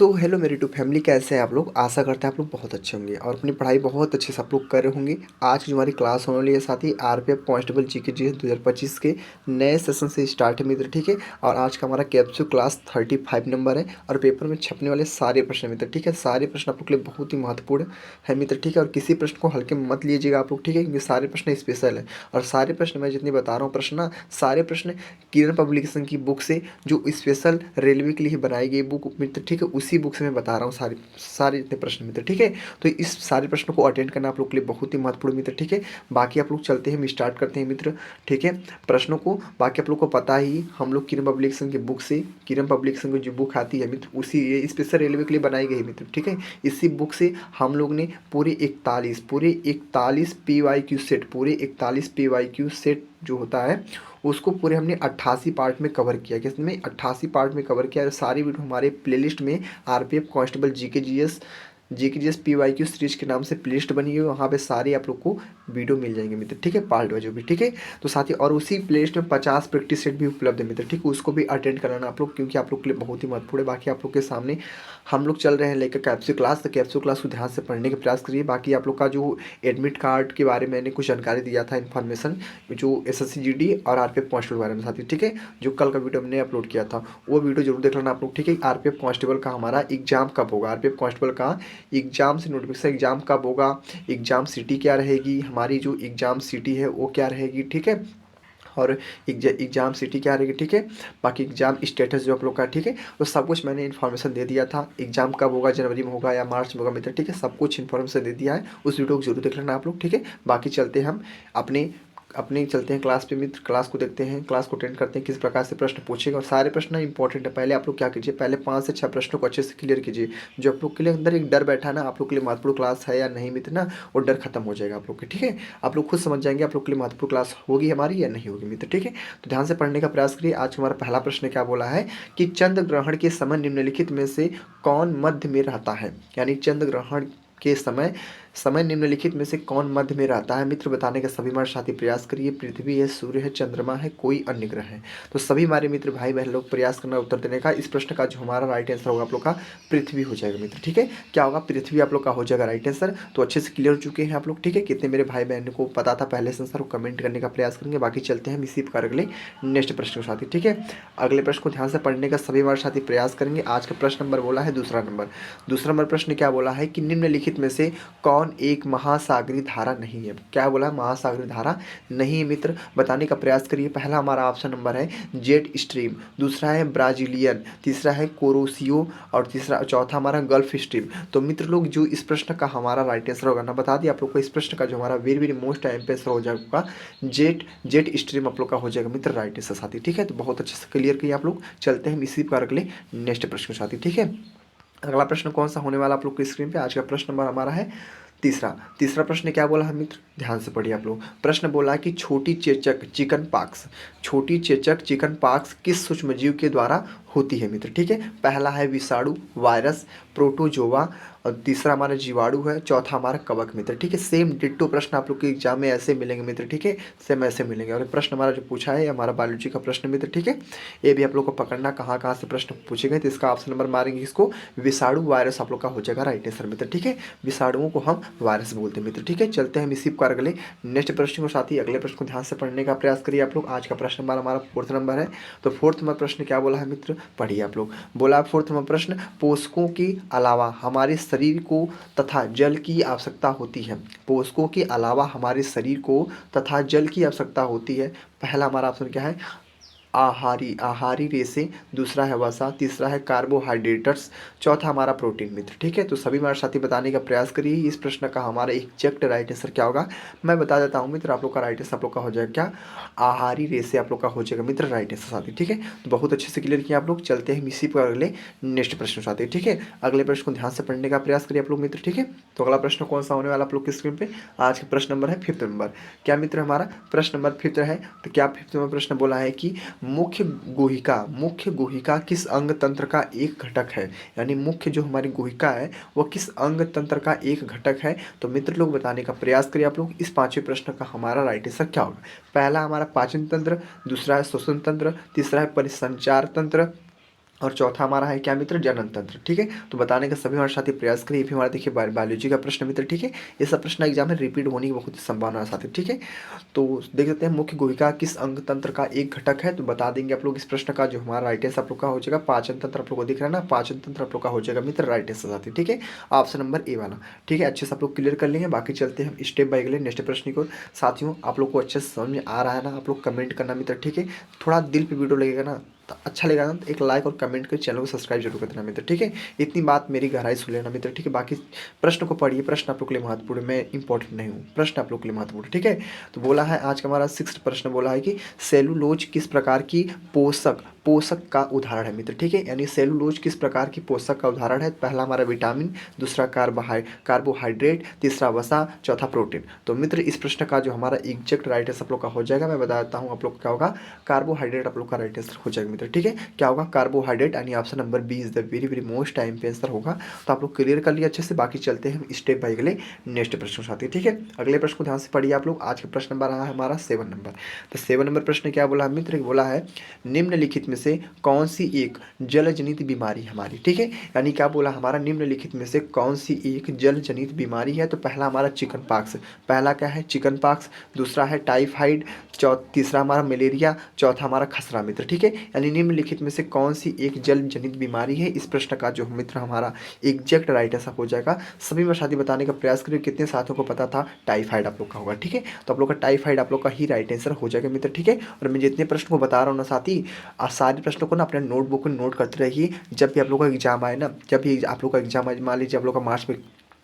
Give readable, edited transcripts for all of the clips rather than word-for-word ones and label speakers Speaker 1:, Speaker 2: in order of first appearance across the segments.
Speaker 1: So hello मेरी to family, कैसे हैं आप लोग। आशा करते हैं आप लोग बहुत अच्छे होंगे और अपनी पढ़ाई बहुत अच्छे से आप लोग कर रहे होंगे। आज की जो हमारी क्लास होने वाली है साथ ही आरपीएफ कांस्टेबल जीके जी 2025 के नए सेशन से स्टार्ट है मित्र, ठीक है। और आज का हमारा कैप्सूल क्लास 35 नंबर है और पेपर में छपने वाले सारे प्रश्न मित्र, ठीक है। सारे प्रश्न आप लोग के लिए बहुत ही महत्वपूर्ण है मित्र, ठीक है। और किसी प्रश्न को हल्के में मत लीजिएगा आप लोग, ठीक है, क्योंकि सारे प्रश्न स्पेशल है। और सारे प्रश्न मैं जितने बता रहा हूँ प्रश्न ना, सारे प्रश्न किरण पब्लिकेशन की बुक से, जो स्पेशल रेलवे के लिए बनाई गई बुक मित्र, ठीक है, उसी बुक से मैं बता रहा हूँ सारे सारे जितने प्रश्न मित्र, ठीक है। तो इस सारे प्रश्नों को अटेंड करना आप लोग के लिए बहुत ही महत्वपूर्ण मित्र, ठीक है। बाकी आप लोग चलते हैं, हम स्टार्ट करते हैं मित्र, ठीक है, प्रश्नों को। बाकी आप लोग को पता ही, हम लोग किरण पब्लिकेशन की बुक से, किरण पब्लिकेशन की जो बुक आती है मित्र, उसी ये स्पेशल रेलवे के लिए बनाई गई मित्र, ठीक है। इसी बुक से हम लोग ने पूरे 41 PYQ सेट, पूरे 41 PYQ सेट जो होता है उसको पूरे हमने 88 पार्ट में कवर किया। किसमें 88 पार्ट में कवर किया। और सारी वीडियो हमारे प्लेलिस्ट में RPF constable GK GS PYQ series के नाम से प्लेलिस्ट बनी हुई है। वहाँ पे सारी आप लोग को वीडियो मिल जाएंगे मित्र, ठीक है, पार्ट वाइज भी, ठीक है। तो साथ ही और उसी प्लेलिस्ट में 50 प्रैक्टिस सेट भी उपलब्ध है मित्र, ठीक है। उसको भी अटेंड कराना आप लोग, क्योंकि आप लोग के लिए बहुत ही महत्वपूर्ण है। बाकी आप लोग के सामने हम लोग चल रहे हैं लेकर कैप्सूल क्लास, तो कैप्सूल क्लास को ध्यान से पढ़ने का प्रयास करिए। बाकी आप लोग का जो एडमिट कार्ड के बारे में मैंने कुछ जानकारी दिया था, इन्फॉर्मेशन, जो SSC GD और आरपीएफ कांस्टेबल के बारे में साथी, ठीक है, जो कल का वीडियो हमने अपलोड किया था, वो वीडियो जरूर देख लेना आप लोग, ठीक है। आरपीएफ कांस्टेबल का हमारा एग्जाम कब होगा, आरपीएफ कांस्टेबल का एग्जाम से नोटिफिकेशन एग्जाम कब होगा, एग्जाम सिटी क्या रहेगी, हमारी जो एग्जाम सिटी है वो क्या रहेगी, ठीक है। और एग्जाम सिटी क्या रहेगी, ठीक है। बाकी एग्जाम स्टेटस जो आप लोग का, ठीक है, तो सब कुछ मैंने इन्फॉर्मेशन दे दिया था। एग्जाम कब होगा, जनवरी में होगा या मार्च में होगा मित्र, ठीक है, सब कुछ इन्फॉर्मेशन दे दिया है। उस वीडियो को जरूर देख लेना आप लोग, ठीक है। बाकी चलते हैं हम अपने अपने चलते हैं क्लास पे मित्र, क्लास को देखते हैं, क्लास को अटेंड करते हैं, किस प्रकार से प्रश्न पूछेगा। और सारे प्रश्न इंपॉर्टेंट है। पहले आप लोग क्या कीजिए, पहले 5 से 6 प्रश्नों को अच्छे से क्लियर कीजिए। जो आप लोग के लिए अंदर एक डर बैठा ना, आप लोग के लिए महत्वपूर्ण क्लास है या नहीं मित्र ना, वो डर खत्म हो जाएगा आप लोग के, ठीक है। आप लोग खुद समझ जाएंगे आप लोग के लिए महत्वपूर्ण क्लास होगी हमारी या नहीं होगी मित्र, ठीक है। तो ध्यान से पढ़ने का प्रयास करिए। आज हमारा पहला प्रश्न क्या बोला है कि चंद्र ग्रहण के समय निम्नलिखित में से कौन मध्य में रहता है। यानी चंद्र ग्रहण के समय समय निम्नलिखित में से कौन मध्य में रहता है मित्र, बताने का सभी हमारे साथी प्रयास करिए। पृथ्वी है, सूर्य है, चंद्रमा है, कोई अन्य ग्रह है। तो सभी हमारे मित्र भाई बहन लोग प्रयास करना उत्तर देने का। इस प्रश्न का जो हमारा राइट आंसर होगा आप लोग का पृथ्वी हो जाएगा मित्र, ठीक है। क्या होगा, पृथ्वी आप लोग का हो जाएगा राइट आंसर। तो अच्छे से क्लियर हो चुके हैं आप लोग, ठीक है। कितने मेरे भाई बहन को पता था पहले से आंसर, वो कमेंट करने का प्रयास करेंगे। बाकी चलते हैं हम इसी प्रकार अगले नेक्स्ट प्रश्न के साथी, ठीक है। अगले प्रश्न को ध्यान से पढ़ने का सभी हमारे साथी प्रयास करेंगे। आज का प्रश्न नंबर बोला है दूसरा नंबर प्रश्न क्या बोला है कि निम्नलिखित में से कौन एक महासागरीय धारा नहीं है। क्या बोला है, महासागरीय धारा नहीं है मित्र, बताने का प्रयास करिए। पहला हमारा ऑप्शन नंबर है जेट स्ट्रीम, दूसरा है ब्राजीलियन, तीसरा है कोरोसियो और चौथा हमारा गल्फ स्ट्रीम। तो मित्र लोग जो इस प्रश्न का हमारा राइट आंसर होगा ना, बता दिया आप लोग को, इस प्रश्न का जो हमारा वेरी वेरी मोस्ट आंसर हो जाएगा जेट स्ट्रीम आप लोग का हो जाएगा मित्र राइट आंसर साथी, ठीक है। तो बहुत अच्छे से क्लियर किए आप लोग। चलते हैं हम इसी प्रकार अगले नेक्स्ट प्रश्न के साथी, ठीक है। अगला प्रश्न कौन सा होने वाला आप लोग की स्क्रीन पे, आज का प्रश्न नंबर हमारा है तीसरा प्रश्न क्या बोला है मित्र, ध्यान से पढ़िए आप लोग। प्रश्न बोला है कि छोटी चेचक चिकन पॉक्स किस सूक्ष्मजीव के द्वारा होती है मित्र, ठीक है। पहला है विषाणु, वायरस, प्रोटोजोआ, और तीसरा हमारा जीवाणु है, चौथा हमारा कवक मित्र, ठीक है। सेम डिट्टो प्रश्न आप लोग के एग्जाम में ऐसे मिलेंगे मित्र, ठीक है, सेम ऐसे मिलेंगे। और प्रश्न हमारा जो पूछा है हमारा बायोलॉजी का प्रश्न मित्र, ठीक है। ये भी आप लोग को पकड़ना कहाँ से प्रश्न पूछे गए। तो इसका ऑप्शन नंबर मारेंगे इसको विषाणु, वायरस आप लोग का हो जाएगा राइट आंसर मित्र, ठीक है। विषाणुओं को हम वायरस बोलते हैं मित्र, ठीक है। चलते हैं हम इसी प्रकार अगले नेक्स्ट प्रश्न को साथ ही अगले प्रश्न को ध्यान से पढ़ने का प्रयास करिए आप लोग। आज का प्रश्न नंबर हमारा 4th नंबर है। तो 4th नंबर प्रश्न क्या बोला है मित्र, पढ़िए आप लोग। बोला 4th नंबर प्रश्न, पोषकों के अलावा हमारे शरीर को तथा जल की आवश्यकता होती है। पोषकों के अलावा हमारे शरीर को तथा जल की आवश्यकता होती है। पहला हमारा ऑप्शन क्या है, आहारी रेशे, दूसरा है वसा, तीसरा है कार्बोहाइड्रेट्स, चौथा हमारा प्रोटीन मित्र, ठीक है। तो सभी हमारे साथी बताने का प्रयास करिए इस प्रश्न का हमारा एग्जैक्ट राइट आंसर क्या होगा। मैं बता देता हूँ मित्र, आप लोग का राइट आंसर आप लोग का हो जाएगा क्या, आहारी रेशे आप लोग का हो जाएगा मित्र राइट आंसर साथी, ठीक है। तो बहुत अच्छे से क्लियर किया आप लोग। चलते हैं इसी पर अगले नेक्स्ट प्रश्न साथी, ठीक है। अगले प्रश्न को ध्यान से पढ़ने का प्रयास करिए आप लोग मित्र, ठीक है। तो अगला प्रश्न कौन सा होने वाला आप लोग की स्क्रीन पे, आज का प्रश्न नंबर है 5th नंबर। क्या मित्र हमारा प्रश्न नंबर 5th है। तो क्या 5th नंबर प्रश्न बोला है कि मुख्य गुहिका किस अंग तंत्र का एक घटक है। यानी मुख्य जो हमारी गुहिका है वो किस अंग तंत्र का एक घटक है। तो मित्र लोग बताने का प्रयास करिए आप लोग। इस 5वें प्रश्न का हमारा राइट आंसर क्या होगा। पहला हमारा पाचन तंत्र, दूसरा है श्वसन तंत्र, तीसरा है परिसंचार तंत्र, और चौथा हमारा है क्या मित्र, जनन तंत्र। ठीक है, तो बताने का सभी हमारे साथी प्रयास करिए। ये भी हमारा देखिए बायोलॉजी का प्रश्न मित्र। ठीक है, ये सब प्रश्न एग्जाम में रिपीट होने की बहुत संभावना है साथी। ठीक है, तो देख लेते हैं मुख्य गुहिका किस अंग तंत्र का एक घटक है, तो बता देंगे आप लोग इस प्रश्न का। जो हमारा राइट आंसर आप लोग का हो जाएगा पाचन तंत्र। आप लोग को दिख रहा है ना, पाचन तंत्र आप लोग का हो जाएगा मित्र राइट आंसर साथी। ठीक है, ऑप्शन नंबर ए वाला। ठीक है, अच्छे से आप लोग क्लियर कर लेंगे। बाकी चलते हैं हम स्टेप बाय अगले नेक्स्ट प्रश्न की ओर। साथियों आप लोग को अच्छे से समझ में आ रहा है ना, आप लोग कमेंट करना मित्र। ठीक है, थोड़ा दिल पे वीडियो लगेगा ना तो अच्छा लगेगा ना, तो एक लाइक और कमेंट कर चैनल को सब्सक्राइब जरूर कर देना मित्र। ठीक है, इतनी बात मेरी गहराई सुन लेना मित्र। ठीक है, बाकी प्रश्न को पढ़िए, प्रश्न आप लोग के लिए महत्वपूर्ण है, मैं इंपॉर्टेंट नहीं हूँ, प्रश्न आप लोग के लिए महत्वपूर्ण है। ठीक है, तो बोला है आज का हमारा 6th प्रश्न बोला है कि सेलुलोज किस प्रकार की पोषक पोषक का उदाहरण है मित्र। ठीक है, यानी सेलुलोज किस प्रकार की पोषक का उदाहरण है। पहला हमारा विटामिन, दूसरा कार्बोहाइड्रेट, तीसरा वसा, चौथा प्रोटीन। तो मित्र इस प्रश्न का जो हमारा एग्जैक्ट राइट आंसर आप लोग का हो जाएगा, मैं बता देता हूँ आप लोग क्या होगा, कार्बोहाइड्रेट आप लोग का राइट आंसर हो जाएगा मित्र। ठीक है, क्या होगा, कार्बोहाइड्रेट, यानी option number B is the very very most time पे आंसर होगा। तो आप लोग क्लियर कर लिए अच्छे से। बाकी चलते हैं हम स्टेप बाय अगले नेक्स्ट प्रश्न साथी। ठीक है, अगले प्रश्न को ध्यान से पढ़िए आप लोग। आज का प्रश्न नंबर रहा है हमारा 7 नंबर। तो 7 नंबर प्रश्न क्या बोला मित्र, बोला है निम्नलिखित में से कौन सी एक जल जनित बीमारी हमारी। ठीक है, यानी क्या बोला, हमारा निम्नलिखित में से कौन सी एक जल जनित बीमारी है। तो पहला हमारा चिकन पॉक्स, पहला क्या है चिकन पॉक्स, दूसरा है टाइफाइड, तीसरा हमारा मलेरिया, चौथा हमारा खसरा मित्र। ठीक है, यानी निम्नलिखित में से कौन सी एक जल जनित बीमारी है। इस प्रश्न का जो मित्र हमारा एग्जैक्ट राइट आंसर हो जाएगा। सभी में साथी बताने का प्रयास करिए। कितने साथियों को पता था टाइफाइड आप लोग का होगा। ठीक है, तो आप लोग का टाइफाइड आप लोग का ही राइट आंसर हो जाएगा मित्र। ठीक है, और मैं जितने प्रश्न को बता रहा हूँ ना साथी, सारे प्रश्नों को ना अपने नोटबुक में नोट करते रहिए। जब भी आप लोग का एग्जाम आए ना, जब भी आप लोग का एग्जाम आए, मान लीजिए आप लोग का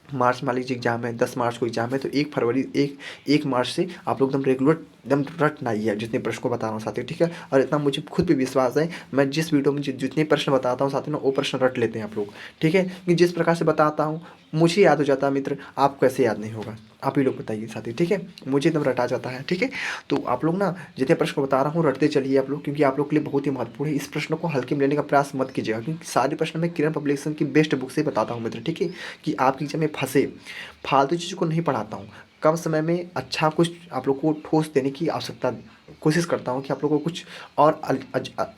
Speaker 1: मार्च मान लीजिए एग्जाम है, 10 मार्च को एग्जाम है, तो 1 मार्च से आप लोग एकदम रेगुलर एकदम रटना ही है जितने प्रश्न को बता रहा हूँ साथियों। ठीक है, और इतना मुझे खुद पे विश्वास है, मैं जिस वीडियो में जितने प्रश्न बताता हूँ साथियों ना, वो प्रश्न रट लेते हैं आप लोग। ठीक है, कि जिस प्रकार से बताता हूँ मुझे याद हो जाता है मित्र, आपको कैसे याद नहीं होगा, आप ही लोग बताइए साथी। ठीक है, मुझे एकदम रटा जाता है। ठीक है, तो आप लोग ना जितने प्रश्न को बता रहा हूँ रटते चलिए आप लोग, क्योंकि आप लोग के लिए बहुत ही महत्वपूर्ण है। इस प्रश्न को हल्के में लेने का प्रयास मत कीजिएगा, क्योंकि सारे प्रश्न मैं किरण पब्लिकेशन की बेस्ट बुक से बताता हूँ मित्र। ठीक है, कि आपकी एग्जाम में फंसे फालतू चीज़ों को नहीं पढ़ाता हूँ। कम समय में अच्छा कुछ आप लोग को ठोस देने की आवश्यकता कोशिश करता हूँ कि आप लोग को कुछ और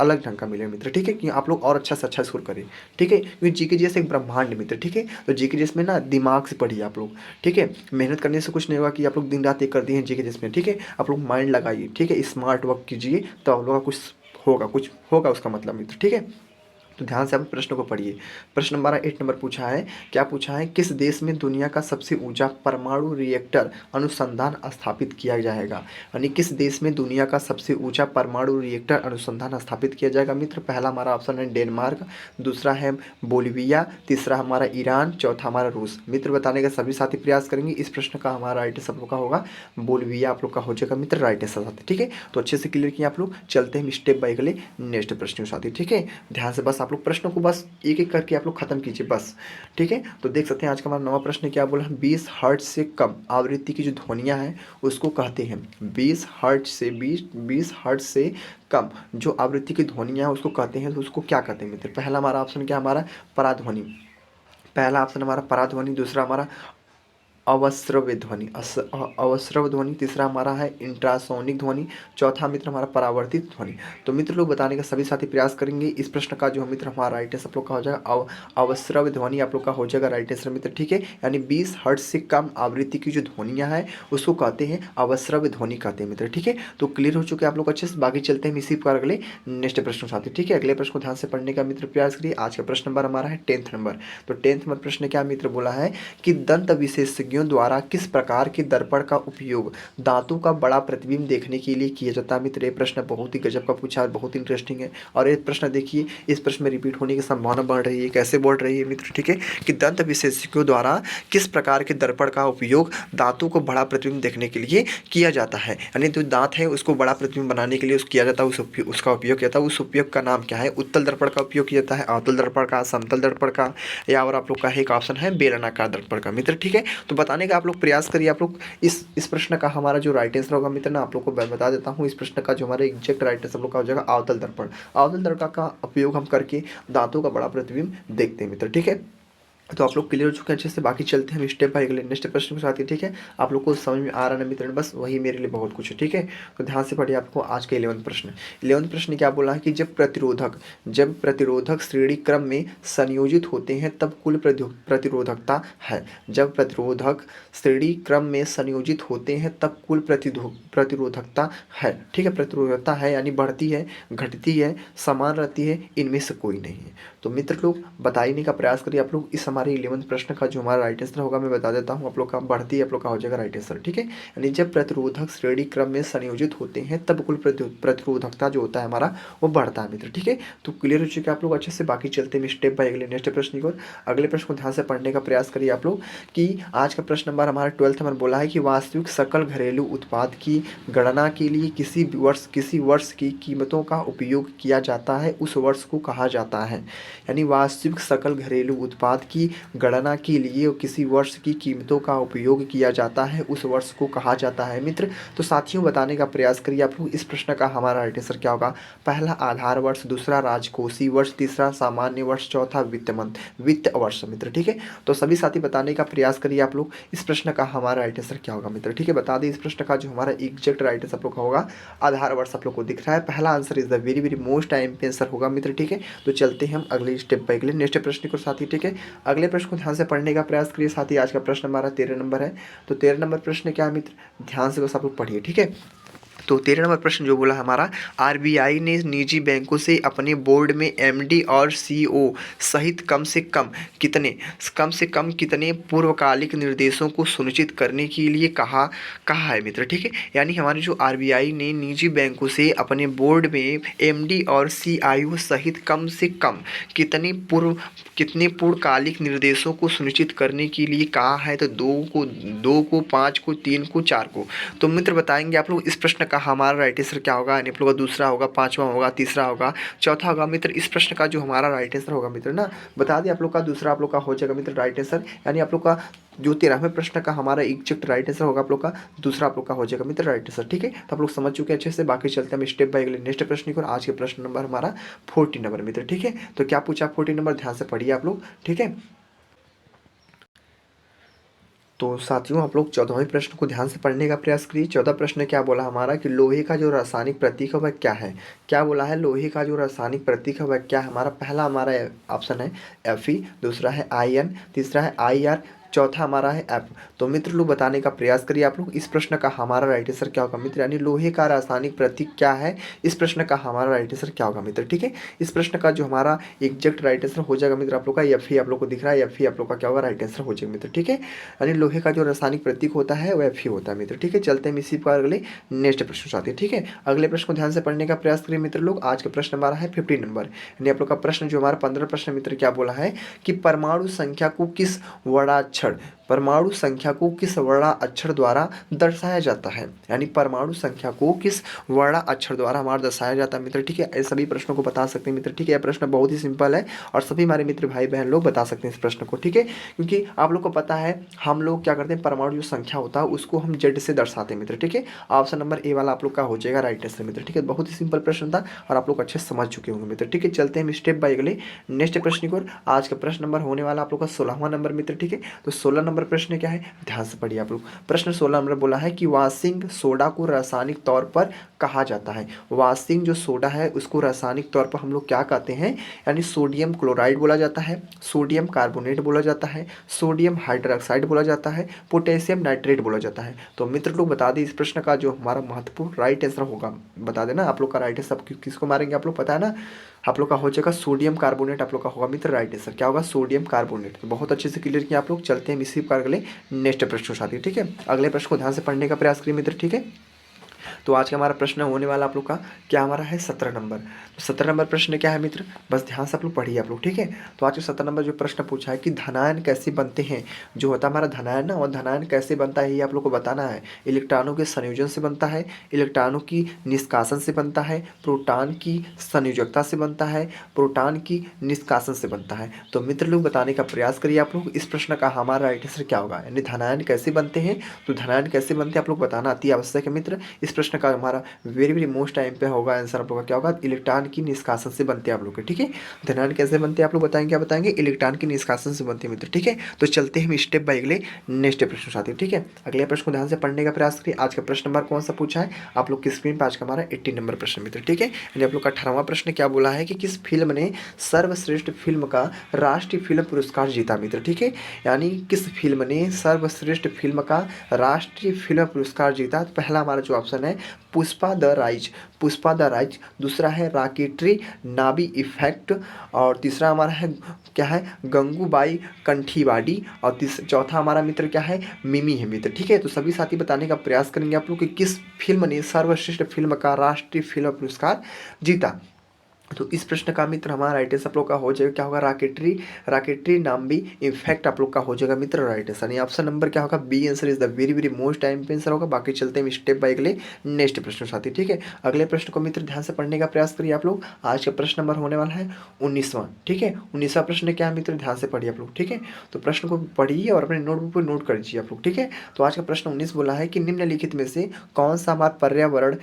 Speaker 1: अलग ढंग का मिले मित्र। ठीक है, कि आप लोग और अच्छा से अच्छा स्कोर करें। ठीक है, क्योंकि जीके जैसे एक ब्रह्मांड मित्र। ठीक है, तो जीके जैसे में ना दिमाग से पढ़िए आप लोग। ठीक है, मेहनत करने से कुछ नहीं होगा कि आप लोग दिन रात एक कर दिए हैं जीके जिसमें। ठीक है, आप लोग माइंड लगाइए। ठीक है, स्मार्ट वर्क कीजिए, तो आप लोग का कुछ होगा उसका मतलब मित्र। ठीक है, तो ध्यान से आप प्रश्न को पढ़िए। प्रश्न हमारा 8 नंबर पूछा है, क्या पूछा है, किस देश में दुनिया का सबसे ऊंचा परमाणु रिएक्टर अनुसंधान स्थापित किया जाएगा। यानी किस देश में दुनिया का सबसे ऊंचा परमाणु रिएक्टर अनुसंधान स्थापित किया जाएगा मित्र। पहला हमारा ऑप्शन है डेनमार्क, दूसरा है बोलिविया, तीसरा हमारा ईरान, चौथा हमारा रूस। मित्र बताने का सभी साथी प्रयास करेंगे। इस प्रश्न का हमारा राइट सब लोग का होगा बोलिविया आप लोग का हो जाएगा मित्र राइट आंसर साथी। ठीक है, तो अच्छे से क्लियर किए आप लोग। चलते हैं स्टेप बाय अगले नेक्स्ट प्रश्न साथी। ठीक है, ध्यान से बस आप लोग प्रश्नों को बस एक एक करके आप लोग खत्म कीजिए बस। ठीक है, तो देख सकते हैं आज का हमारा नवा प्रश्न क्या बोला, 20 हर्ट्ज से कम आवृत्ति की जो ध्वनियां हैं उसको कहते हैं 20 हर्ट्ज से कम जो आवृत्ति की ध्वनियां हैं उसको कहते हैं, तो उसको क्या कहते हैं मित्र। पहला हमारा ऑप्शन क्या हमारा पराध्वनि, पहला ऑप्शन हमारा पराध्वनि, दूसरा हमारा अवस्रव ध्वनि, तीसरा हमारा है इंट्रासोनिक ध्वनि, चौथा मित्र हमारा परावर्तित ध्वनि। तो मित्र लोग बताने का सभी साथी प्रयास करेंगे। इस प्रश्न का जो मित्र हमारा राइट आंसर आप लोग का हो जाएगा अवस्रव ध्वनि आप लोग का हो जाएगा राइट आंसर मित्र। ठीक है, यानी 20 हर्ट्ज से कम आवृत्ति की जो ध्वनियां हैं उसको कहते हैं अवस्रव ध्वनि कहते हैं मित्र। ठीक है, तो क्लियर हो चुके हैं आप लोग अच्छे से। बाकी चलते हैं इसी पर अगले नेक्स्ट प्रश्न साथी। ठीक है, अगले प्रश्न को ध्यान से पढ़ने का मित्र प्रयास करिए। आज का प्रश्न नंबर हमारा है 10th नंबर। तो 10th नंबर प्रश्न क्या मित्र बोला है कि दंत विशेषज्ञों द्वारा किस प्रकार के दर्पण का उपयोग दांतों का बड़ा प्रतिबिंब देखने के लिए किया जाता है मित्र। ये प्रश्न बहुत ही गजब का पूछा है, बहुत इंटरेस्टिंग है। और ये प्रश्न देखिए, इस प्रश्न में रिपीट होने की संभावना बढ़ रही है। कैसे बढ़ रही है मित्र, ठीक है, कि दंत विशेषज्ञों द्वारा किस प्रकार के दर्पण का उपयोग दांतों को बड़ा प्रतिबिंब देखने के लिए किया जाता है। यानी जो दांत है उसको बड़ा प्रतिबिंब बनाने के लिए किया जाता है, उसका उपयोग किया जाता है। उस उपयोग का नाम क्या है, उत्तल दर्पण का उपयोग किया जाता है, अवतल दर्पण का, समतल दर्पण का, या और आप लोग का एक ऑप्शन है बेलनाकार दर्पण का मित्र। ठीक है, तो बताने का आप लोग प्रयास करिए। आप लोग इस प्रश्न का हमारा जो राइट आंसर होगा मित्र ना, आप लोग को बता देता हूँ। इस प्रश्न का जो हमारा एग्जैक्ट राइट आंसर लोग का हो जाएगा अवतल दर्पण। अवतल दर्पण का उपयोग हम करके दांतों का बड़ा प्रतिबिंब देखते हैं मित्र। ठीक है, तो आप लोग क्लियर हो चुके हैं अच्छे से। बाकी चलते हैं हम स्टेप बाय अगले नेक्स्ट प्रश्न के साथ ही, ठीक है। आप लोग को समझ में आ रहा है ना मित्र, बस वही मेरे लिए बहुत कुछ है, ठीक है। तो ध्यान से पढ़िए आपको आज का 11वां प्रश्न। 11वां प्रश्न क्या बोला है कि जब प्रतिरोधक श्रेणी क्रम में संयोजित होते हैं तब कुल प्रतिरोधकता है। जब प्रतिरोधक श्रेणी क्रम में संयोजित होते हैं तब कुल प्रतिरोधकता है, ठीक है। प्रतिरोधकता है यानी बढ़ती है, घटती है, समान रहती है, इनमें से कोई नहीं है। तो मित्र लोग बताने का प्रयास करिए आप लोग। इस हमारे 11वां प्रश्न का जो हमारा राइट आंसर होगा मैं बता देता हूँ आप लोग का। बढ़ती है आप लोग का हो जाएगा राइट आंसर, ठीक है। यानी जब प्रतिरोधक श्रेणी क्रम में संयोजित होते हैं तब कुल प्रतिरोधकता जो होता है हमारा वो बढ़ता है मित्र, ठीक है। तो क्लियर हो चुके आप लोग अच्छे से। बाकी चलते हैं स्टेप बाय अगले नेक्स्ट प्रश्न की ओर। अगले प्रश्न को ध्यान से पढ़ने का प्रयास करिए आप लोग कि आज का प्रश्न नंबर हमारा 12th नंबर बोला है कि वास्तविक सकल घरेलू उत्पाद की गणना के लिए किसी वर्ष की कीमतों का उपयोग किया जाता है, उस वर्ष को कहा जाता है। यानी वास्तविक सकल घरेलू उत्पाद की गणना के लिए किसी वर्ष की कीमतों का उपयोग किया जाता है, उस वर्ष को कहा जाता है मित्र। तो साथियों बताने का प्रयास करिए आप लोग। इस प्रश्न का हमारा राइट आंसर क्या होगा? पहला आधार वर्ष, दूसरा राजकोषीय वर्ष, तीसरा सामान्य वर्ष, चौथा वित्त वर्ष मित्र, ठीक है। तो सभी साथी बताने का प्रयास करिए आप लोग। इस प्रश्न का हमारा राइट आंसर क्या होगा मित्र, ठीक है। बता दें इस प्रश्न का जो हमारा एग्जैक्ट राइट आंसर आप लोग का होगा आधार वर्ष आप लोग को दिख रहा है। पहला answer is the very very most time पे आंसर होगा मित्र, ठीक है। तो चलते हैं हम अगले स्टेप बाय अगले नेक्स्ट प्रश्न को साथी, ठीक है। अगले प्रश्न को ध्यान से पढ़ने का प्रयास करिए साथी। आज का प्रश्न हमारा 13 नंबर है। तो 13 नंबर प्रश्न क्या है मित्र, ध्यान से बस आप लोग पढ़िए, ठीक है। तो 13 नंबर प्रश्न जो बोला हमारा, आरबीआई ने निजी बैंकों से अपने बोर्ड में एमडी और सीईओ सहित कम से कम कितने पूर्वकालिक निर्देशों को सुनिश्चित करने के लिए कहा है मित्र, ठीक है। यानी हमारी जो आरबीआई ने निजी बैंकों से अपने बोर्ड में एमडी और सीईओ सहित कम से कम कितने पूर्वकालिक निर्देशों को सुनिश्चित करने के लिए कहा है। तो 2 को 5 को 3 को 4 को। तो मित्र बताएंगे आप लोग इस प्रश्न का हमारा राइट आंसर क्या होगा। यानी आप लोग का दूसरा होगा, पांचवा होगा, तीसरा होगा, चौथा होगा मित्र। इस प्रश्न का जो हमारा राइट आंसर होगा मित्र ना, बता दें आप लोग का दूसरा आप लोग का हो जाएगा मित्र राइट आंसर। यानी आप लोग का जो 13वें प्रश्न का हमारा एग्जैक्ट राइट आंसर होगा आप लोग का दूसरा आप लोग का हो जाएगा मित्र राइट आंसर, ठीक है। तो आप लोग समझ चुके हैं अच्छे से। बाकी चलते हैं हम स्टेप बाय अगले नेक्स्ट प्रश्न की। और आज के प्रश्न नंबर हमारा 14 नंबर मित्र, ठीक है। तो क्या पूछा 14 नंबर, ध्यान से पढ़िए आप लोग, ठीक है। तो साथियों आप लोग 14वें प्रश्न को ध्यान से पढ़ने का प्रयास करिए। 14 प्रश्न क्या बोला हमारा कि लोहे का जो रासायनिक प्रतीक है वह क्या है। क्या बोला है, लोहे का जो रासायनिक प्रतीक है वह क्या है। हमारा पहला हमारा ऑप्शन है Fe, दूसरा है In, तीसरा है Ir, चौथा हमारा है एफ। तो मित्र लोग बताने का प्रयास करिए आप लोग। इस प्रश्न का हमारा राइट आंसर क्या होगा मित्र, यानी लोहे का रासायनिक प्रतीक क्या है। इस प्रश्न का हमारा राइट आंसर क्या होगा मित्र, ठीक है। इस प्रश्न का जो हमारा एग्जैक्ट राइट आंसर हो जाएगा मित्र आप लोग का Fe आप लोग को दिख रहा है। Fe आप लोग का क्या होगा राइट आंसर हो जाएगा मित्र, ठीक है। यानी लोहे का जो रासायनिक प्रतीक होता है वह Fe होता है मित्र, ठीक है। चलते हैं इसी पर अगले नेक्स्ट प्रश्न चाहते हैं, ठीक है। अगले प्रश्न को ध्यान से पढ़ने का प्रयास करिए मित्र लोग। आज का प्रश्न हमारा है 15 नंबर। यानी आप लोग का प्रश्न जो हमारा 15 प्रश्न मित्र क्या बोला है कि परमाणु संख्या को किस वर्णाक्षर द्वारा दर्शाया जाता है। यानी परमाणु संख्या को किस वर्णाक्षर द्वारा हमारा दर्शाया जाता है मित्र, ठीक है। ऐसे सभी प्रश्नों को बता सकते हैं मित्र, ठीक है। यह प्रश्न बहुत ही सिंपल है और सभी हमारे मित्र भाई बहन लोग बता सकते हैं इस प्रश्न को, ठीक है। क्योंकि आप लोग को पता है हम लोग क्या करते हैं, परमाणु जो संख्या होता है उसको हम जेड से दर्शाते हैं मित्र, ठीक है। ऑप्शन नंबर ए वाला आप लोग का हो जाएगा राइट आंसर मित्र, ठीक है। बहुत ही सिंपल प्रश्न था और आप लोग अच्छे समझ चुके होंगे मित्र, ठीक है। चलते हैं स्टेप बाय अगले नेक्स्ट प्रश्न की। आज का प्रश्न नंबर होने वाला आप लोग का 16वां नंबर मित्र, ठीक है। तो 16 नंबर प्रश्न क्या है, ध्यान से पढ़िए आप लोग। प्रश्न 16 नंबर बोला है कि वाशिंग सोडा को रासायनिक तौर पर कहा जाता है। वाशिंग जो सोडा है उसको रासायनिक तौर पर हम लोग क्या कहते हैं, यानी सोडियम क्लोराइड बोला जाता है, सोडियम कार्बोनेट बोला जाता है, सोडियम हाइड्रोक्साइड बोला जाता है, पोटेशियम नाइट्रेट बोला जाता है। तो मित्र लोग बता दें इस प्रश्न का जो हमारा महत्वपूर्ण राइट आंसर होगा, बता देना आप लोग का राइट आंसर किसको मारेंगे आप लोग पता है ना। आप लोग का हो जाएगा सोडियम कार्बोनेट आप लोग का होगा मित्र राइट आंसर, क्या होगा सोडियम कार्बोनेट। तो बहुत अच्छे से क्लियर किया आप लोग। चलते हैं इसी पर अगले नेक्स्ट प्रश्न के साथ ही, ठीक है। अगले प्रश्न को ध्यान से पढ़ने का प्रयास करिए मित्र, ठीक है। तो आज का हमारा प्रश्न होने वाला आप लोग का क्या हमारा है 17 नंबर। तो 17 नंबर प्रश्न क्या है मित्र, बस ध्यान से आप लोग पढ़िए आप लोग, ठीक है। तो आज का 17 नंबर जो प्रश्न पूछा है कि धनायन कैसे बनते हैं। जो होता है हमारा धनायन ना, और धनायन कैसे बनता है ये आप लोग को बताना है। इलेक्ट्रॉनों के संयोजन से बनता है, इलेक्ट्रॉनों की निष्कासन से बनता है, प्रोटॉन की संयोजकता से बनता है, प्रोटॉन की निष्कासन से बनता है। तो मित्र लोग बताने का प्रयास करिए आप लोग। इस प्रश्न का हमारा राइट आंसर क्या होगा, यानी धनायन कैसे बनते हैं। तो धनायन कैसे बनते हैं आप लोग बताना अति आवश्यक है मित्र। इस प्रश्न का हमारा वेरी वेरी मोस्ट टाइम पे होगा आंसर आप लोग का क्या होगा, इलेक्ट्रॉन की निष्कासन से बनते हैं आप लोग के, ठीक है। धनायन कैसे बनते हैं आप लोग बताएंगे, क्या बताएंगे, इलेक्ट्रॉन की निष्कासन से बनते हैं मित्र, ठीक है। तो चलते हैं हम स्टेप बाय अगले नेक्स्ट प्रश्न साथी, ठीक है। अगले प्रश्न को ध्यान से पढ़ने का प्रयास करिए। आज का प्रश्न नंबर कौन सा पूछा है आप लोग की स्क्रीन पर, आज का हमारा 80 नंबर प्रश्न मित्र, ठीक है। यानी आप लोग का 18वां प्रश्न क्या बोला है कि किस फिल्म ने सर्वश्रेष्ठ फिल्म का राष्ट्रीय फिल्म पुरस्कार जीता मित्र, ठीक है। यानी किस फिल्म ने सर्वश्रेष्ठ फिल्म का राष्ट्रीय फिल्म पुरस्कार जीता। तो पहला हमारा जो ऑप्शन है Pushpa the rise, Pushpa the rise. दूसरा है रॉकेटरी नाभी इफेक्ट, और तीसरा हमारा है क्या है, गंगूबाई कंठीबाड़ी, और चौथा हमारा मित्र क्या है, मिमी है मित्र, ठीक है। तो सभी साथी बताने का प्रयास करेंगे आप लोग कि किस फिल्म ने सर्वश्रेष्ठ फिल्म का राष्ट्रीय फिल्म पुरस्कार जीता। तो इस प्रश्न का मित्र हमारा राइट आंसर आप लोग का हो जाएगा क्या होगा, रॉकेटरी, रॉकेटरी नाम भी इनफैक्ट आप लोग का हो जाएगा मित्र राइट आंसर। यानी ऑप्शन नंबर क्या होगा, B answer is the very very most time पे आंसर होगा। बाकी चलते हैं स्टेप बाय अगले नेक्स्ट प्रश्न साथी, ठीक है। अगले प्रश्न को मित्र ध्यान से पढ़ने का प्रयास करिए आप लोग। आज का प्रश्न नंबर होने वाला है 19वां, ठीक है। 19वां प्रश्न क्या है मित्र, ध्यान से पढ़िए आप लोग, ठीक है। तो प्रश्न को पढ़िए और अपने नोटबुक पर नोट कर लीजिए आप लोग, ठीक है। तो आज का प्रश्न 19 बोला है कि निम्नलिखित में से कौन सा हमारा पर्यावरण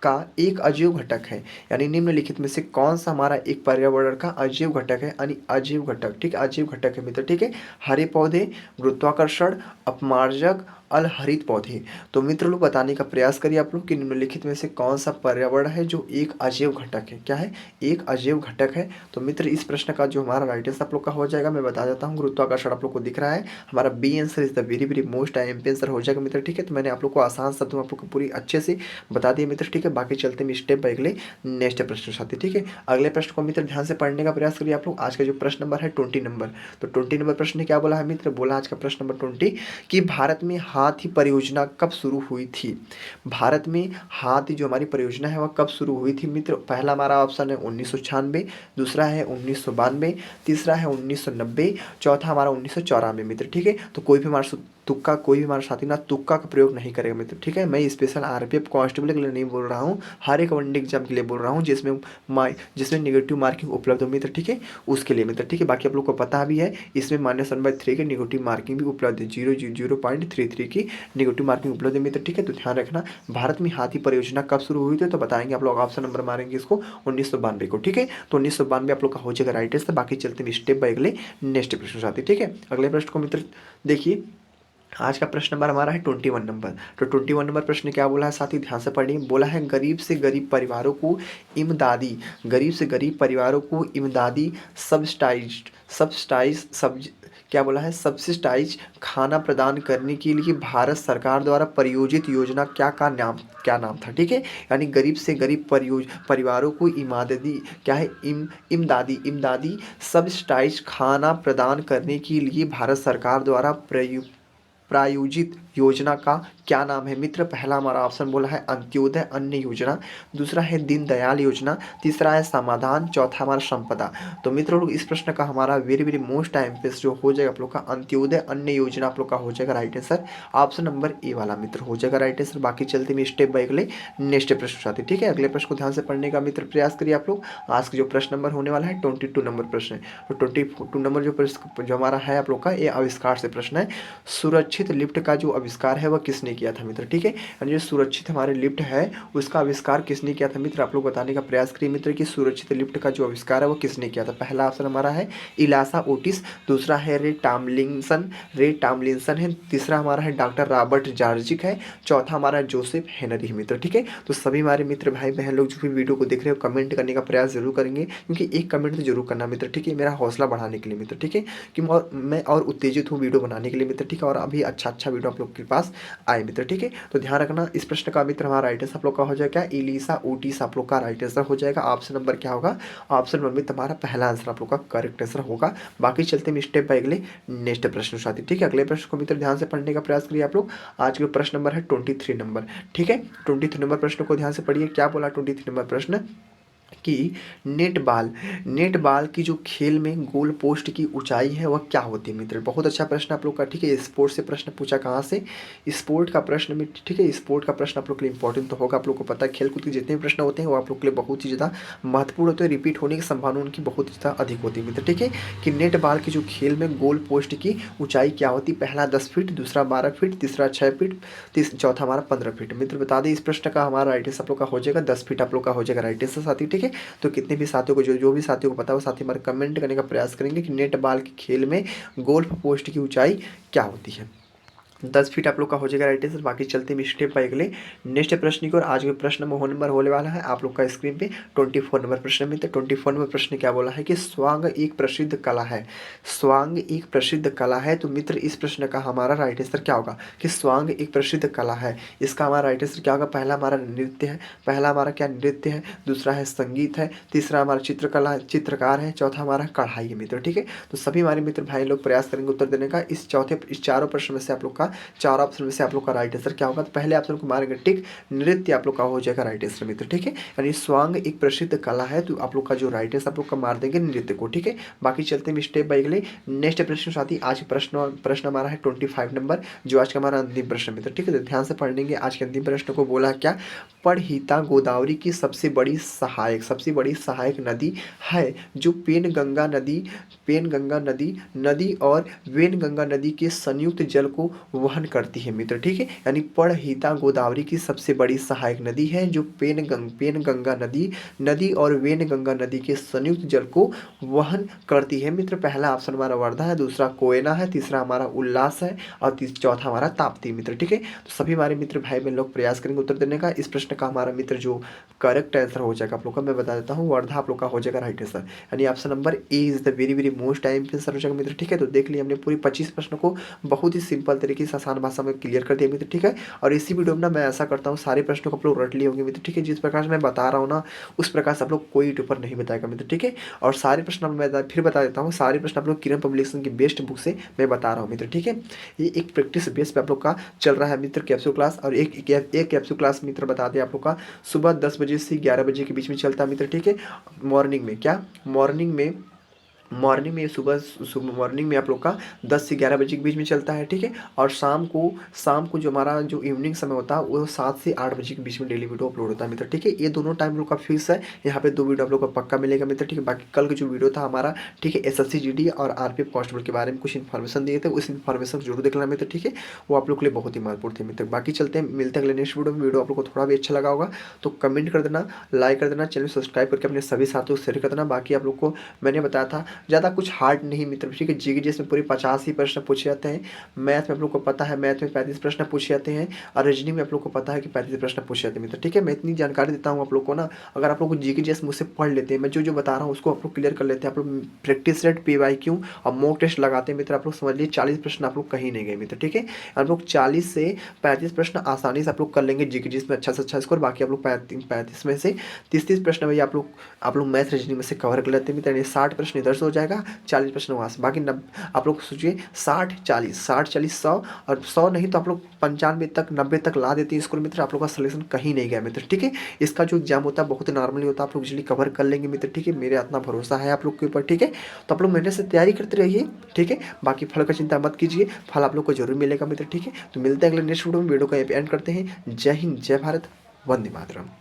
Speaker 1: का एक अजीव घटक है। यानी निम्नलिखित में से कौन सा हमारा एक पर्यावरण का अजीव घटक है, यानी अजीव घटक, ठीक है, अजीव घटक है मित्र, ठीक है। हरे पौधे, गुरुत्वाकर्षण, अपमार्जक, अलहरित पौधे। तो मित्र लोग बताने का प्रयास करिए आप लोग कि निम्नलिखित में से कौन सा पर्यावरण है जो एक अजीव घटक है, क्या है, एक अजीव घटक है। तो मित्र इस प्रश्न का जो हमारा राइट आंसर आप लोग का हो जाएगा, मैं बता देता हूँ, गुरुत्वाकर्षण आप लोग को दिख रहा है, हमारा B answer is the very very most time पे आंसर हो जाएगा मित्र, ठीक है। तो मैंने आप लोग को आसान शब्दों में आप लोग को पूरी अच्छे से बता दिए मित्र, ठीक है। बाकी चलते हैं स्टेप बाय अगले नेक्स्ट प्रश्न साथी, ठीक है। अगले प्रश्न को मित्र ध्यान से पढ़ने का प्रयास करिए आप लोग। आज का जो प्रश्न नंबर है 20 नंबर, तो 20 नंबर प्रश्न ने क्या बोला है मित्र, बोला आज का प्रश्न नंबर 20 कि भारत में हाथी परियोजना कब शुरू हुई थी। भारत में हाथी जो हमारी परियोजना है वह कब शुरू हुई थी मित्र। पहला हमारा ऑप्शन है 1996, दूसरा है 1992, तीसरा है 1990, चौथा हमारा 1994 मित्र, ठीक है। तो कोई भी हमारा तुक्का, कोई भी हमारा साथी ना तुक्का का प्रयोग नहीं करेगा मित्र, ठीक है। मैं स्पेशल आरपीएफ कांस्टेबल के लिए नहीं बोल रहा हूँ, हर एक वन एग्जाम के लिए बोल रहा हूँ जिसमें नेगेटिव मार्किंग उपलब्ध हो मित्र, ठीक है, उसके लिए मित्र, ठीक है। बाकी आप लोग को पता भी है इसमें -1/3 की नेगेटिव मार्किंग भी उपलब्ध है, 0.33 की नेगेटिव मार्किंग उपलब्ध है मित्र, ठीक है। तो ध्यान रखना, भारत में हाथी परियोजना कब शुरू हुई थी, तो बताएंगे आप लोग, ऑप्शन नंबर मारेंगे इसको 1992 को, ठीक है। तो 1992 आप लोग का हो जाएगा राइट आंसर। बाकी चलते हैं स्टेप बाय अगले नेक्स्ट प्रश्न साथी, ठीक है। अगले प्रश्न को मित्र देखिए, आज का प्रश्न नंबर हमारा है 21 नंबर। तो 21 नंबर प्रश्न क्या बोला है साथी, ध्यान से पढ़िए। बोला है गरीब से गरीब परिवारों को इमदादी, गरीब से गरीब परिवारों को इमदादी सब्सिडाइज क्या बोला है, सब्सिडाइज खाना प्रदान करने के लिए भारत सरकार द्वारा प्रायोजित योजना क्या नाम था, ठीक है। यानी गरीब से गरीब परिवारों को इमदादी क्या है, इमदादी सब्सिडाइज खाना प्रदान करने के लिए भारत सरकार द्वारा प्रायोजित योजना का क्या नाम है मित्र। पहला हमारा ऑप्शन बोला है अंत्योदय अन्न योजना, दूसरा है दीनदयाल योजना, तीसरा है समाधान, चौथा हमारा संपदा। तो मित्रों लोग इस प्रश्न का हमारा वेरी वेरी मोस्ट टाइम पे जो हो जाएगा आप लोग का अंत्योदय अन्न योजना आप लोग का हो जाएगा right answer. Option number A वाला मित्र हो जाएगा राइट आंसर। बाकी चलते में स्टेप बाय अगले नेक्स्ट प्रश्न साथी, ठीक है। अगले प्रश्न को ध्यान से पढ़ने का मित्र प्रयास करिए आप लोग। आज का जो प्रश्न नंबर होने वाला है 22 नंबर प्रश्न है। तो 22 नंबर जो हमारा है आप लोग का, ये आविष्कार से प्रश्न है। सुरक्षित लिफ्ट का जो आविष्कार है वह किसने किया था मित्र, ठीक है। यानी जो सुरक्षित हमारे लिफ्ट है उसका आविष्कार किसने किया था मित्र, आप लोग बताने का प्रयास करिए मित्र कि सुरक्षित लिफ्ट का जो आविष्कार है वो किसने किया था। पहला ऑप्शन हमारा है इलासा ओटिस, दूसरा है रे टामलिंसन है, तीसरा हमारा है डॉक्टर रॉबर्ट जार्जिक है, चौथा हमारा जोसेफ हेनरी मित्र, ठीक है। तो सभी हमारे मित्र भाई बहन लोग जो भी वीडियो को देख रहे हो कमेंट करने का प्रयास जरूर करेंगे, क्योंकि एक कमेंट तो जरूर करना मित्र, ठीक है, मेरा हौसला बढ़ाने के लिए मित्र, ठीक है, कि मैं और उत्तेजित हूँ वीडियो बनाने के लिए मित्र, ठीक है, और अभी अच्छा वीडियो आप लोग के पास आए मित्र, ठीक है। तो ध्यान रखना, इस प्रश्न का मित्र हमारा राइट आंसर आप लोग का हो जाएगा इलीसा ओटिस आप लोग का राइट आंसर हो जाएगा। ऑप्शन नंबर क्या होगा, ऑप्शन नंबर में तुम्हारा पहला आंसर आप लोग का करेक्ट आंसर होगा। बाकी चलते हैं स्टेप बाय अगले नेक्स्ट प्रश्न साथी, ठीक है। अगले प्रश्न को मित्र ध्यान से पढ़ने का प्रयास करिए आप लोग। आज के प्रश्न नंबर है 23 नंबर, ठीक है। 23 नंबर प्रश्न को ध्यान से पढ़िए, क्या बोला 23 नंबर प्रश्न, कि नेट बॉल की जो खेल में गोल पोस्ट की ऊंचाई है वह क्या होती है मित्र। बहुत अच्छा प्रश्न आप लोग का, ठीक है। स्पोर्ट से प्रश्न पूछा, कहाँ से, स्पोर्ट का प्रश्न में, ठीक है। स्पोर्ट का प्रश्न आप लोग के लिए इंपॉर्टेंट तो होगा, आप लोग को पता है खेलकूद के जितने भी प्रश्न होते हैं वो आप लोग के लिए बहुत ही ज़्यादा महत्वपूर्ण होते हैं, रिपीट होने की संभावना उनकी बहुत ही ज़्यादा अधिक होती है मित्र, ठीक है। कि नेट बॉल की जो खेल में गोल पोस्ट की ऊंचाई क्या होती है। पहला 10 फीट, दूसरा 12 फीट, तीसरा 6 फीट, चौथा हमारा 15 फीट। मित्र बता दें इस प्रश्न का हमारा राइट आंसर आप लोग का हो जाएगा 10 फीट आप लोग का हो जाएगा राइट आंसर साथी, ठीक है। तो कितने भी साथियों को जो भी साथियों को पता हो साथी हमारे कमेंट करने का प्रयास करेंगे कि नेट बॉल के खेल में गोल्फ पोस्ट की ऊंचाई क्या होती है। 10 फीट आप लोग का हो जाएगा राइट आंसर। बाकी चलते हैं स्टेप बाय अगले नेक्स्ट प्रश्न की ओर। आज के प्रश्न में नंबर होने वाला है आप लोग का स्क्रीन पे 24 नंबर प्रश्न में। तो 24 नंबर प्रश्न क्या बोला है कि स्वांग एक प्रसिद्ध कला है। स्वांग एक प्रसिद्ध कला है। तो मित्र इस प्रश्न का हमारा राइट आंसर क्या होगा कि स्वांग एक प्रसिद्ध कला है। इसका हमारा राइट आंसर क्या होगा। पहला हमारा नृत्य है, पहला हमारा क्या नृत्य है, दूसरा है संगीत है, तीसरा हमारा चित्रकला चित्रकार है, चौथा हमारा कढ़ाई है मित्र, ठीक है। तो सभी हमारे मित्र भाई लोग प्रयास करेंगे उत्तर देने का। इस चारों प्रश्न में से आप लोग का, चार ऑप्शन में से आप लोग का राइट आंसर क्या होगा। तो पहले ऑप्शन को मारेंगे टिक, नृत्य आप लोग का हो जाएगा राइट आंसर मित्र, ठीक है। यानी स्वांग एक प्रसिद्ध कला है, तो आप लोग का जो राइट आंसर आप लोग का मार देंगे नृत्य को, ठीक है। बाकी चलते हैं स्टेप बाय अगले नेक्स्ट प्रश्न साथी। आज प्रश्न हमारा है 25 नंबर, जो आज का हमारा अंतिम प्रश्न मित्र, ठीक है। तो ध्यान से पढ़ लेंगे। आज के अंतिम प्रश्न को बोला क्या, पढ़हिता गोदावरी की सबसे बड़ी सहायक नदी है जो पेनगंगा नदी और वेनगंगा नदी के संयुक्त जल को वहन करती है मित्र, ठीक है। यानी पढ़हिता गोदावरी की सबसे बड़ी सहायक नदी है जो पेनगंगा नदी और वेनगंगा नदी के संयुक्त जल को वहन करती है मित्र। पहला ऑप्शन हमारा वर्धा है, दूसरा कोयना है, तीसरा हमारा उल्लास है और चौथा हमारा ताप्ती मित्र, ठीक है। तो सभी हमारे मित्र भाई बहन लोग प्रयास करेंगे उत्तर देने का। इस प्रश्न का हमारा मित्र जो करेक्ट आंसर हो जाएगा आप लोग का, मैं बता देता हूँ, वर्धा आप लोग का हो जाएगा राइट आंसर। यानी option number A is the very most time answer हो जाएगा मित्र, ठीक है। तो देख लिया हमने पूरी 25 प्रश्न को बहुत ही सिंपल तरीके से आसान भाषा में क्लियर कर दिया मित्र, ठीक है। और इसी वीडियो में ना मैं ऐसा करता हूँ सारे प्रश्नों को आप लोग रट लिए होंगे मित्र, ठीक है। जिस प्रकार से मैं बता रहा हूँ ना उस प्रकार से आप लोग कोई यूट्यूबर नहीं बताएगा मित्र, ठीक है। और सारे प्रश्न मैं फिर बता देता हूँ, सारे प्रश्न आप लोग किरण पब्लिकेशन की बेस्ट बुक से मैं बता रहा हूँ मित्र, ठीक है। ये एक प्रैक्टिस बेस पे आप लोग का चल रहा है मित्र कैप्सूल क्लास। और एक कैप्सूल क्लास मित्र बता दें आप लोग का सुबह 10 बजे से 11 बजे के बीच में चलता है मित्र, ठीक है। मॉर्निंग में क्या, मॉर्निंग में सुबह मॉर्निंग में आप लोग का 10 से 11 बजे के बीच में चलता है, ठीक है। और शाम को जो हमारा जो इवनिंग समय होता है वो 7 से 8 बजे के बीच में डेली वीडियो अपलोड होता है मित्र, ठीक है। ये दोनों टाइम लोग का फिक्स है। यहाँ पे 2 वीडियो आप लोग को पक्का मिलेगा मित्र, ठीक है। बाकी कल का जो वीडियो था हमारा, ठीक है, SSC GD और RPF कांस्टेबल के बारे में कुछ इन्फॉर्मेशन दिए थे, उस इन्फॉर्मेशन को जरूर देख लेना मित्र, ठीक है। वो आप लोग के लिए बहुत ही महत्वपूर्ण थे मित्र। बाकी चलते हैं, मिलते हैं अगले नेक्स्ट वीडियो में। वीडियो आप लोग को थोड़ा भी अच्छा लगा होगा तो कमेंट कर देना, लाइक कर देना, चैनल सब्सक्राइब करके अपने सभी साथियों को शेयर कर देना। बाकी आप लोग को मैंने बताया था ज़्यादा कुछ हार्ड नहीं मित्र, ठीक है। जीके जिसमें पूरे 50 ही प्रश्न पूछे जाते हैं। मैथ में आप लोग को पता है, मैथ में 35 प्रश्न पूछे जाते हैं। और रीजनिंग में आप लोग को पता है कि 35 प्रश्न पूछे जाते हैं मित्र, ठीक है। मैं इतनी जानकारी देता हूँ आप लोग को ना, अगर आप लोग को जीके जैसे मुझसे पढ़ लेते हैं, मैं जो बता रहा हूँ उसको आप लोग क्लियर कर लेते हैं, आप लोग प्रैक्टिस सेट PYQ और मॉक टेस्ट लगाते हैं मित्र, आप लोग समझ लीजिए 40 प्रश्न आप लोग कहीं नहीं गए मित्र, ठीक है। आप लोग 40 से 35 प्रश्न आसानी से आप लोग कर लेंगे जीके जिसमें अच्छा से अच्छा स्कोर। बाकी आप लोग 35 में से 30 प्रश्न भाई आप लोग मैथ रीजनिंग में से कवर कर लेते हैं मित्र। 60 प्रश्न इधर से हो जाएगा, 40 प्रश्न वहाँ से। बाकी आप लोग सोचिए 60-40 100 और 100 नहीं तो आप लोग 95 तक 90 तक ला देते हैं स्कूल मित्र, आप लोग का सिलेक्शन कहीं नहीं गया मित्र, ठीक है। इसका जो एग्जाम होता है बहुत ही नॉर्मली होता है, आप लोग इजीली कवर कर लेंगे मित्र, ठीक है। मेरे इतना भरोसा है आप लोग के ऊपर, ठीक है। तो आप लोग मेहनत से तैयारी करते रहिए, ठीक है। बाकी फल का चिंता मत कीजिए, फल आप लोग को जरूर मिलेगा मित्र, ठीक है। तो मिलते हैं अगले नेक्स्ट वीडियो में। वीडियो को यहाँ पे एंड करते हैं। जय हिंद, जय भारत, वंदे मातरम।